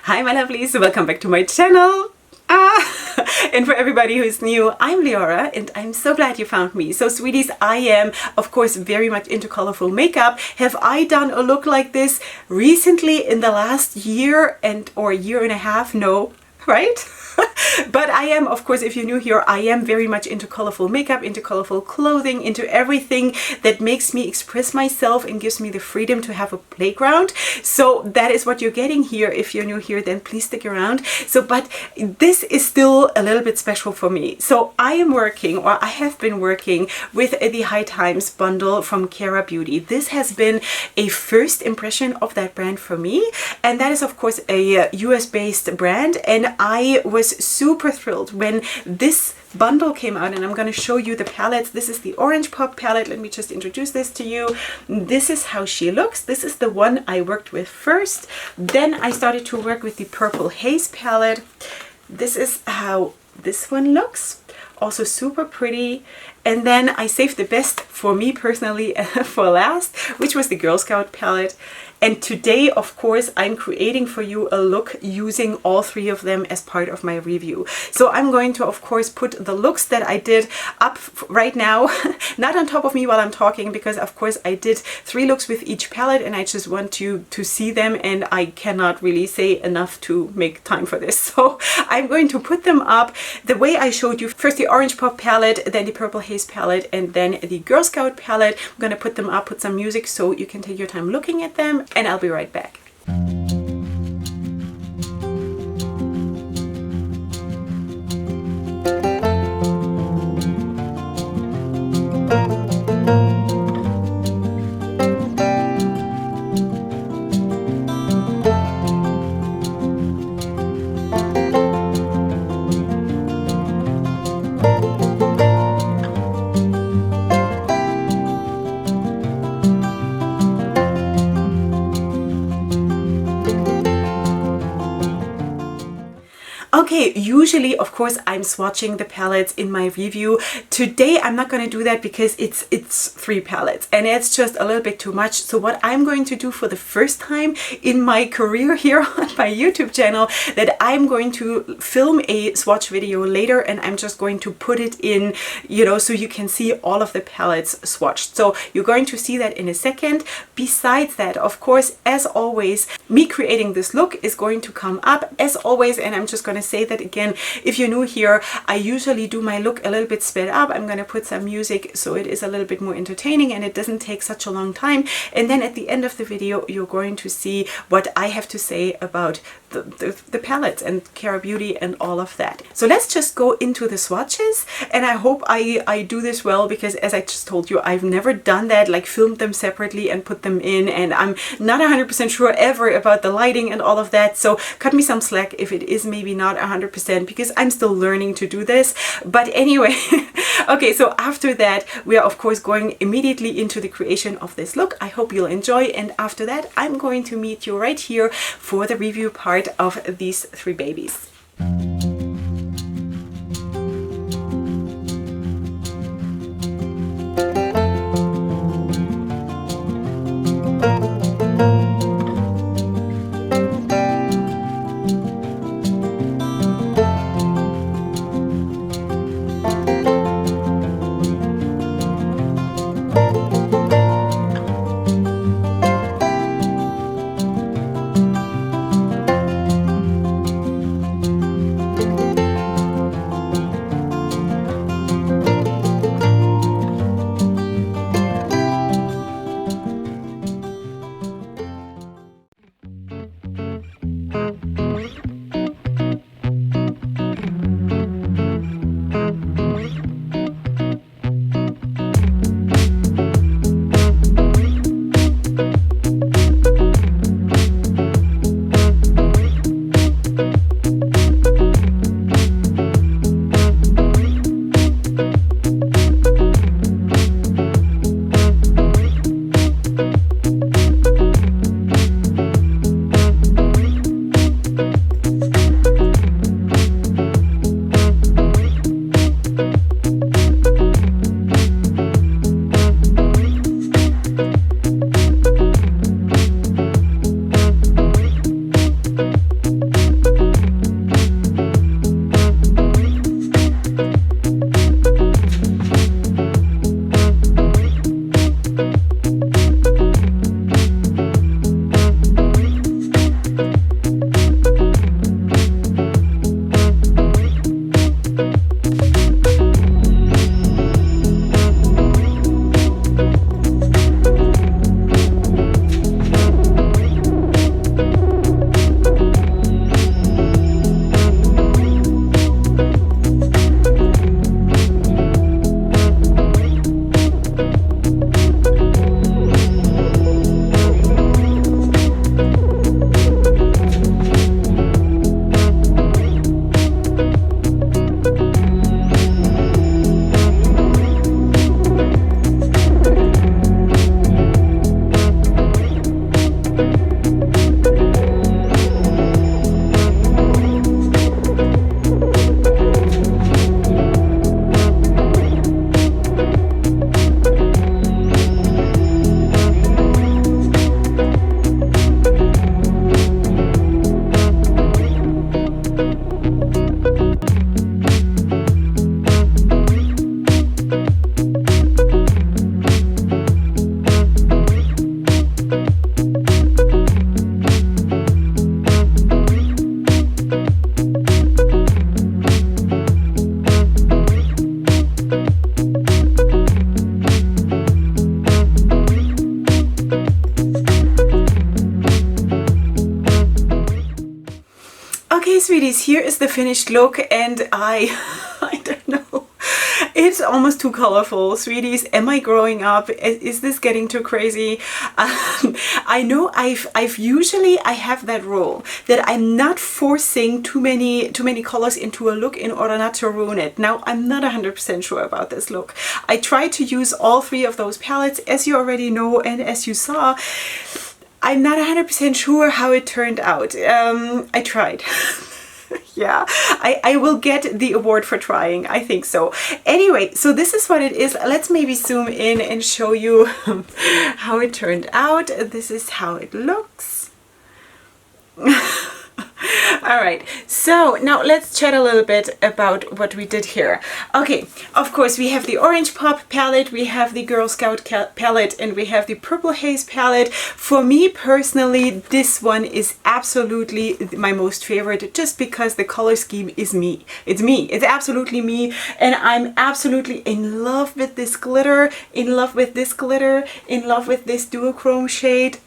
Hi my lovelies, welcome back to my channel. And for everybody who's new, I'm Leorah and I'm so glad you found me. So sweeties, I am of course very much into colorful makeup. Have I done a look like this recently in the last year or year and a half? No, right? But I am, of course, if you're new here, I am very much into colorful makeup, into colorful clothing, into everything that makes me express myself and gives me the freedom to have a playground. So that is what you're getting here. If you're new here, then please stick around. But this is still a little bit special for me. So I am working, or I have been working with the High Times bundle from Cara Beauty. This has been a first impression of that brand for me. And that is, of course, a US-based brand. And I was super thrilled when this bundle came out, and I'm going to show you the palettes. This is the Orange Pop palette. Let me just introduce this to you. This is how she looks. This is the one I worked with first. Then I started to work with the Purple Haze palette. This is how this one looks. Also super pretty. And then I saved the best for me personally for last, which was the Girl Scout palette. And today, of course, I'm creating for you a look using all three of them as part of my review. So I'm going to, of course, put the looks that I did up right now, not on top of me while I'm talking, because of course I did 3 looks with each palette and I just want you to see them, and I cannot really say enough to make time for this. So I'm going to put them up the way I showed you. First the Orange Pop palette, then the Purple Haze palette, and then the Girl Scout palette. I'm going to put them up, put some music so you can take your time looking at them, and I'll be right back. Okay, usually, of course, I'm swatching the palettes in my review. Today, I'm not going to do that because it's 3 palettes and it's just a little bit too much. So what I'm going to do for the first time in my career here on my YouTube channel, that I'm going to film a swatch video later, and I'm just going to put it in, you know, so you can see all of the palettes swatched. So you're going to see that in a second. Besides that, of course, as always, me creating this look is going to come up as always, and I'm just going to say that again. If you're new here, I usually do my look a little bit sped up. I'm going to put some music so it is a little bit more entertaining and it doesn't take such a long time. And then at the end of the video, you're going to see what I have to say about the palettes and Cara Beauty and all of that. So let's just go into the swatches, and I hope I do this well, because as I just told you, I've never done that, like filmed them separately and put them in, and I'm not 100% sure ever about the lighting and all of that. So cut me some slack if it is maybe not 100%, because I'm still learning to do this. But anyway, okay, so after that, we are of course going immediately into the creation of this look. I hope you'll enjoy, and after that, I'm going to meet you right here for the review part of these 3 babies. sweeties, here is the finished look, and I don't know. It's almost too colorful, sweeties. Am I growing up? Is this getting too crazy? I know I have that rule that I'm not forcing too many colors into a look in order not to ruin it. Now, I'm not 100% sure about this look. I tried to use all three of those palettes, as you already know, and as you saw. I'm not 100% sure how it turned out. I tried. Yeah, I will get the award for trying. I think so. Anyway, so this is what it is. Let's maybe zoom in and show you how it turned out. This is how it looks. All right, so now let's chat a little bit about what we did here. Okay, of course, we have the Orange Pop palette, we have the Girl Scout palette, and we have the Purple Haze palette. For me personally, this one is absolutely my most favorite, just because the color scheme is me. It's me. It's absolutely me, and I'm absolutely in love with this glitter, in love with this glitter, in love with this duochrome shade.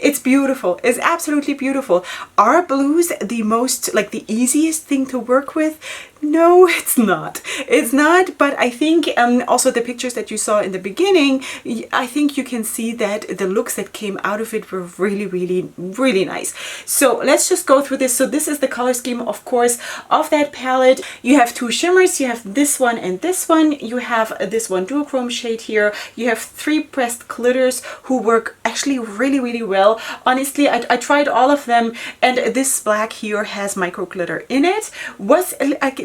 It's beautiful. It's absolutely beautiful. Are blues the most, like, the easiest thing to work with? No, it's not. It's not, but I think also the pictures that you saw in the beginning, I think you can see that the looks that came out of it were really, really, really nice. So let's just go through this. So this is the color scheme, of course, of that palette. You have two shimmers. You have this one and this one. You have this one duochrome shade here. You have three pressed glitters who work actually really, really well. Honestly, I tried all of them, and this black here has micro glitter in it.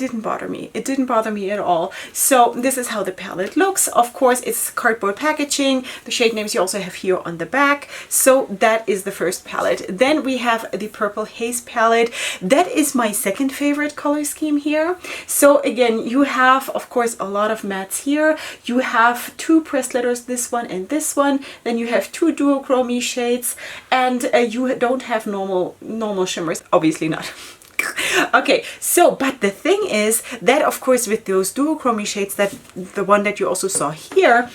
It didn't bother me. It didn't bother me at all. So this is how the palette looks. Of course, it's cardboard packaging. The shade names you also have here on the back. So that is the first palette. Then we have the Purple Haze palette. That is my second favorite color scheme here. So again, you have, of course, a lot of mattes here. You have two pressed glitters, this one and this one. Then you have two duochrome shades, and you don't have normal shimmers. Obviously not. Okay, so but the thing is that, of course, with those duochrome shades, that the one that you also saw here,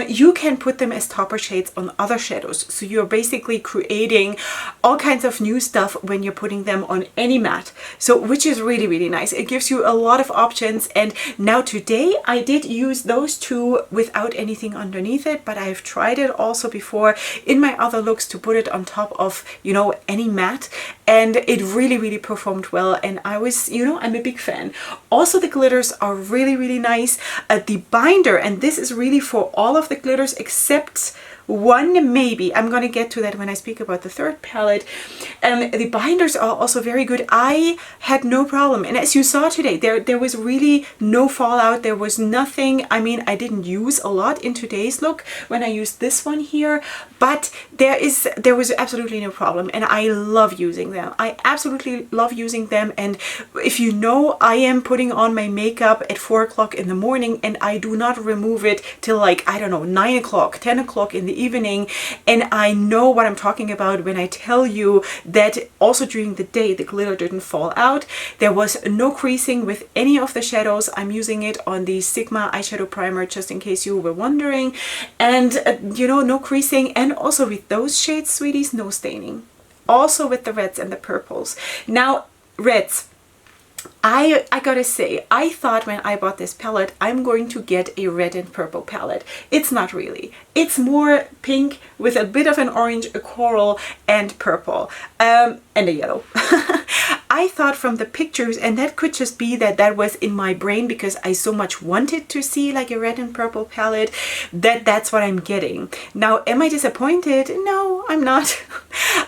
you can put them as topper shades on other shadows. So you're basically creating all kinds of new stuff when you're putting them on any matte. So which is really, really nice. It gives you a lot of options. And now today I did use those two without anything underneath it, but I've tried it also before in my other looks to put it on top of, you know, any matte, and it really, really performed well, and I was, you know, I'm a big fan. Also, the glitters are really, really nice. The binder, and this is really for all of the glitters except one, maybe. I'm gonna get to that when I speak about the third palette. The binders are also very good. I had no problem, and as you saw today, there was really no fallout. There was nothing. I mean, I didn't use a lot in today's look when I used this one here, but there was absolutely no problem, and I love using them. I absolutely love using them. And if you know, I am putting on my makeup at 4 o'clock in the morning, and I do not remove it till, like, I don't know, 9 o'clock, 10 o'clock in the evening, and I know what I'm talking about when I tell you that also during the day the glitter didn't fall out. There was no creasing with any of the shadows. I'm using it on the Sigma eyeshadow primer, just in case you were wondering, and you know, no creasing. And also with those shades, sweeties, no staining. Also with the reds and the purples. Now, reds, I gotta say, I thought when I bought this palette, I'm going to get a red and purple palette. It's not really. It's more pink with a bit of an orange, a coral, and purple, and a yellow. I thought from the pictures, and that could just be that that was in my brain because I so much wanted to see like a red and purple palette, that's what I'm getting. Now, am I disappointed? No, I'm not.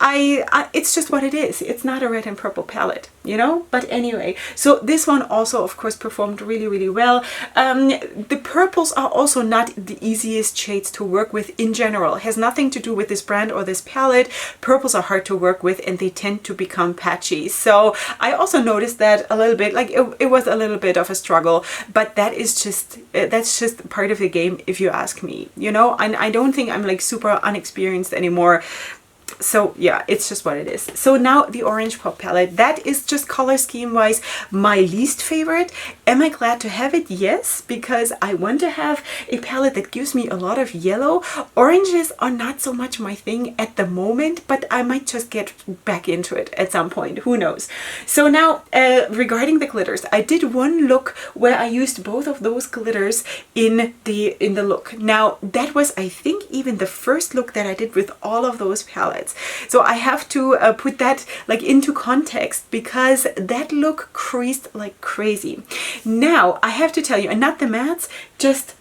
It's just what it is. It's not a red and purple palette, you know? But anyway, so this one also, of course, performed really, really well. The purples are also not the easiest shades to work with in general. It has nothing to do with this brand or this palette. Purples are hard to work with, and they tend to become patchy. So I also noticed that a little bit, like it was a little bit of a struggle, but that's just part of the game, if you ask me, you know. And I don't think I'm like super unexperienced anymore. So yeah, it's just what it is. So now the Orange Pop palette, that is just color scheme wise my least favorite. Am I glad to have it? Yes, because I want to have a palette that gives me a lot of yellow. Oranges are not so much my thing at the moment, but I might just get back into it at some point, who knows. So now regarding the glitters, I did one look where I used both of those glitters in the look. Now that was, I think, even the first look that I did with all of those palettes. So I have to put that like into context, because that look creased like crazy. Now I have to tell you, and not the mattes, just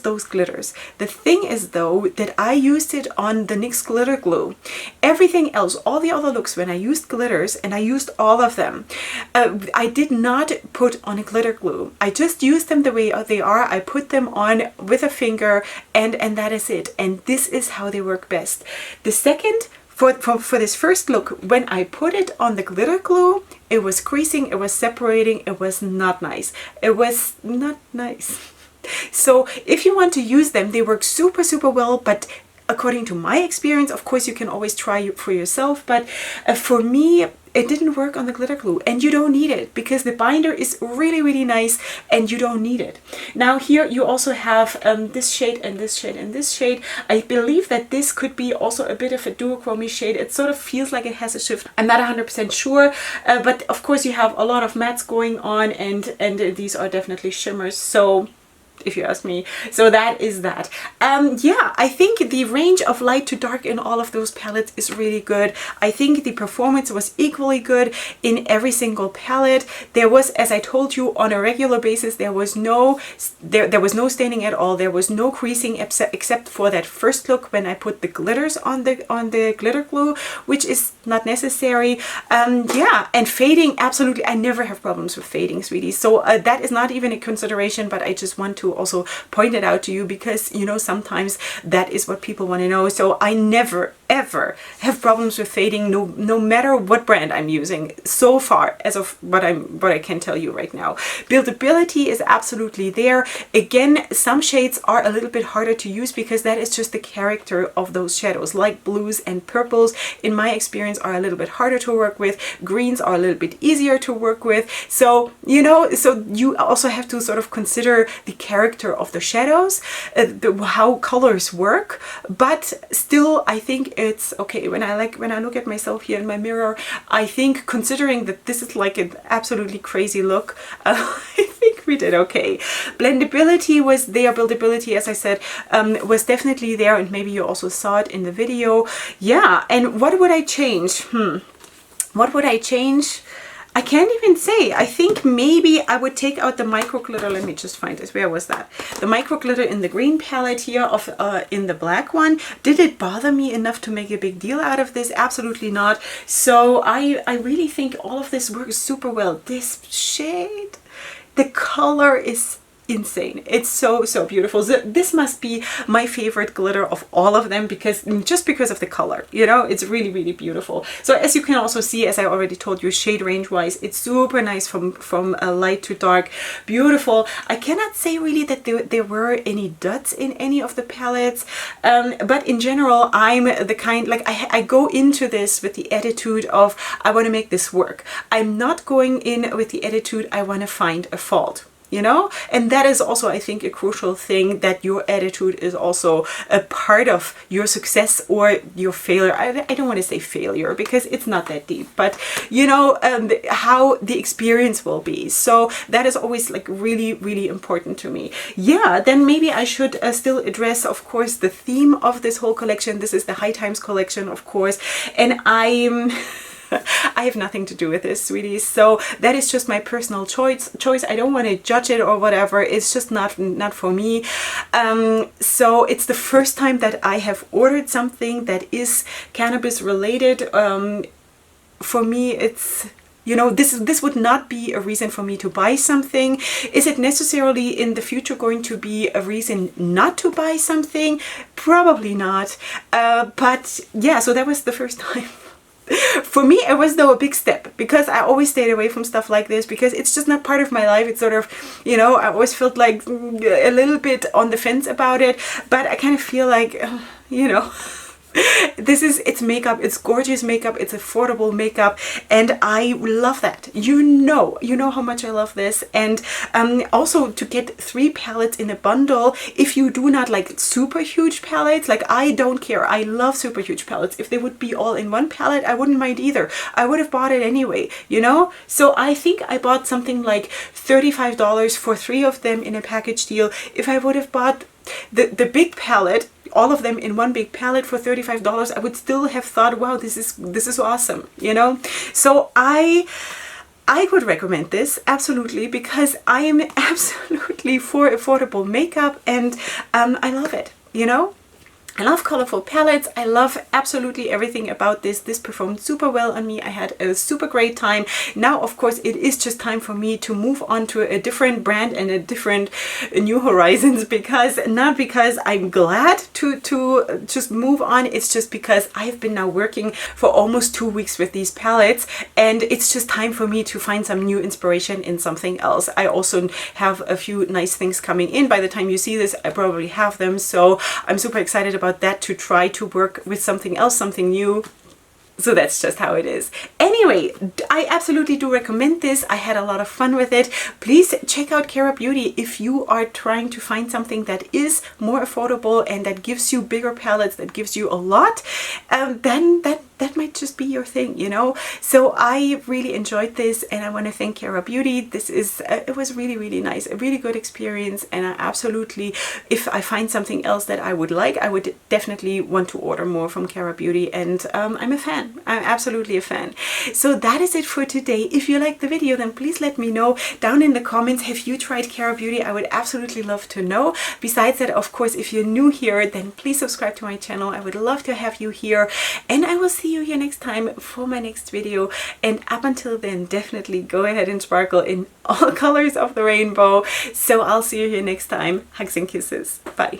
those glitters. The thing is though that I used it on the NYX glitter glue. Everything else, all the other looks, when I used glitters, and I used all of them, I did not put on a glitter glue. I just used them the way they are. I put them on with a finger, and that is it. And this is how they work best. The second, for this first look, when I put it on the glitter glue, it was creasing, it was separating, it was not nice. It was not nice. So if you want to use them, they work super, super well, but according to my experience, of course, you can always try it for yourself, but for me, it didn't work on the glitter glue, and you don't need it because the binder is really, really nice and you don't need it. Now here you also have this shade and this shade and this shade. I believe that this could be also a bit of a duochrome shade. It sort of feels like it has a shift. I'm not 100% sure, but of course you have a lot of mattes going on, and these are definitely shimmers. So if you ask me. So that is that. Yeah, I think the range of light to dark in all of those palettes is really good. I think the performance was equally good in every single palette. There was, as I told you, on a regular basis, there was no staining at all. There was no creasing except for that first look when I put the glitters on the glitter glue, which is not necessary. Yeah, and fading, absolutely. I never have problems with fading, sweeties. So that is not even a consideration, but I just want to also point it out to you, because you know, sometimes that is what people want to know. So I never ever have problems with fading, no matter what brand I'm using so far, as of what I can tell you right now. Buildability is absolutely there. Again, some shades are a little bit harder to use because that is just the character of those shadows. Like blues and purples, in my experience, are a little bit harder to work with. Greens are a little bit easier to work with. So you know, so you also have to sort of consider the character of the shadows, how colors work. But still, I think it's okay. When I look at myself here in my mirror, I think, considering that this is like an absolutely crazy look, I think we did okay. Blendability was there. Buildability, as I said, was definitely there, and maybe you also saw it in the video. Yeah, and what would I change? What would I change? I can't even say. I think maybe I would take out the micro glitter. Let me just find this. Where was that? The micro glitter in the green palette here, in the black one. Did it bother me enough to make a big deal out of this? Absolutely not. So I really think all of this works super well. This shade, the color is insane. It's so beautiful. So this must be my favorite glitter of all of them, because just because of the color, you know, it's really beautiful. So as you can also see, as I already told you, shade range wise, it's super nice from light to dark. Beautiful. I cannot say really that there were any duds in any of the palettes, but in general, I'm the kind, like, I go into this with the attitude of I want to make this work. I'm not going in with the attitude I want to find a fault. You know, and that is also, I think, a crucial thing, that your attitude is also a part of your success or your failure. I don't want to say failure because it's not that deep, but you know, how the experience will be. So that is always like really important to me. Yeah, then maybe I should still address, of course, the theme of this whole collection. This is the High Times collection, of course, and I have nothing to do with this, sweeties. So that is just my personal choice. I don't want to judge it or whatever. It's just not for me. So it's the first time that I have ordered something that is cannabis related. For me, it's, you know, this would not be a reason for me to buy something. Is it necessarily in the future going to be a reason not to buy something? Probably not. But yeah, so that was the first time. For me, it was, though, a big step, because I always stayed away from stuff like this because it's just not part of my life. It's sort of, you know, I always felt like a little bit on the fence about it, but I kind of feel like, you know, It's makeup, it's gorgeous makeup, it's affordable makeup, and I love that. You know how much I love this. And also to get 3 palettes in a bundle, if you do not like super huge palettes, like I don't care, I love super huge palettes. If they would be all in one palette, I wouldn't mind either. I would have bought it anyway, you know? So I think I bought something like $35 for 3 of them in a package deal. If I would have bought the big palette, all of them in one big palette for $35, I would still have thought, wow, this is awesome, you know? So I would recommend this absolutely, because I am absolutely for affordable makeup, and I love it, you know? I love colorful palettes. I love absolutely everything about this. This performed super well on me. I had a super great time. Now, of course, it is just time for me to move on to a different brand and a different new horizons, not because I'm glad to just move on. It's just because I've been now working for almost 2 weeks with these palettes, and it's just time for me to find some new inspiration in something else. I also have a few nice things coming in. By the time you see this, I probably have them. So I'm super excited about that, to try to work with something else, something new. So that's just how it is. Anyway, I absolutely do recommend this. I had a lot of fun with it. Please check out Cara Beauty if you are trying to find something that is more affordable and that gives you bigger palettes, that gives you a lot. Then that might just be your thing, you know? So I really enjoyed this, and I want to thank Cara Beauty. It was really, really nice, a really good experience, and I absolutely, if I find something else that I would like, I would definitely want to order more from Cara Beauty, and I'm a fan. I'm absolutely a fan. So that is it for today. If you liked the video, then please let me know down in the comments. Have you tried Cara Beauty? I would absolutely love to know. Besides that, of course, if you're new here, then please subscribe to my channel. I would love to have you here, and I will see you here next time for my next video. And up until then, definitely go ahead and sparkle in all colors of the rainbow. So I'll see you here next time. Hugs and kisses. Bye.